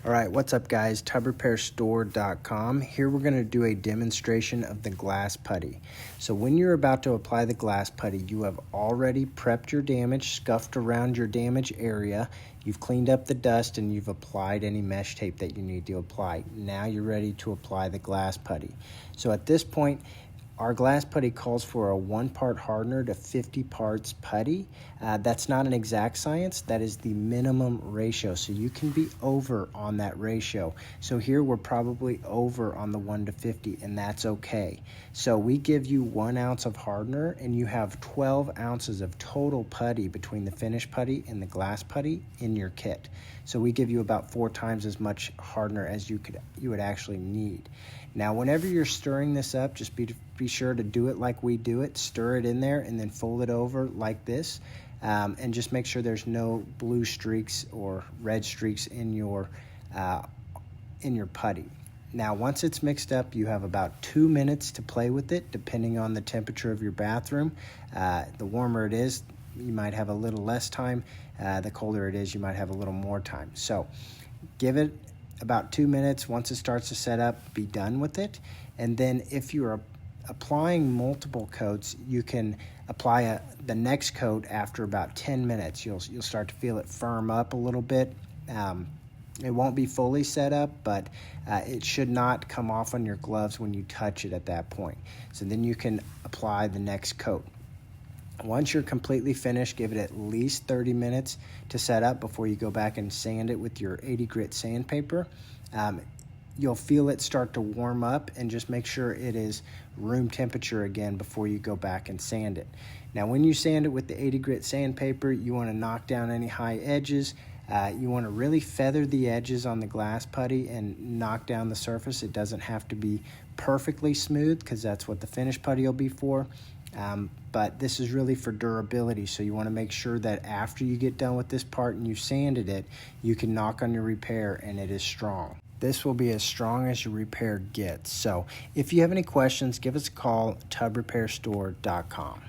All right, what's up guys, tubrepairstore.com. Here we're gonna do a demonstration of the glass putty. So when you're about to apply the glass putty, you have already prepped your damage, scuffed around your damage area, you've cleaned up the dust, and you've applied any mesh tape that you need to apply. Now you're ready to apply the glass putty. So at this point, our glass putty calls for a 1-part hardener to 50 parts putty. That's not an exact science, that is the minimum ratio. So you can be over on that ratio. So here we're probably over on the 1 to 50, and that's okay. So we give you 1 ounce of hardener, and you have 12 ounces of total putty between the finished putty and the glass putty in your kit. So we give you about 4 times as much hardener as you would actually need. Now, whenever you're stirring this up, just be sure to do it like we do it. Stir it in there and then fold it over like this, and just make sure there's no blue streaks or red streaks in your putty. Now, once it's mixed up, you have about 2 minutes to play with it, depending on the temperature of your bathroom. The warmer it is, you might have a little less time. The colder it is, you might have a little more time. So give it about 2 minutes. Once it starts to set up, be done with it. And then if you're applying multiple coats, you can apply the next coat after about 10 minutes. You'll start to feel it firm up a little bit. It won't be fully set up, but it should not come off on your gloves when you touch it at that point. So then you can apply the next coat. Once you're completely finished, give it at least 30 minutes to set up before you go back and sand it with your 80 grit sandpaper. You'll feel it start to warm up, and just make sure it is room temperature again before you go back and sand it. Now, when you sand it with the 80 grit sandpaper, you want to knock down any high edges. You want to really feather the edges on the glass putty and knock down the surface. It doesn't have to be perfectly smooth, because that's what the finished putty will be for. But this is really for durability, so you want to make sure that after you get done with this part and you've sanded it, you can knock on your repair and it is strong. This will be as strong as your repair gets. So if you have any questions, give us a call, tubrepairstore.com.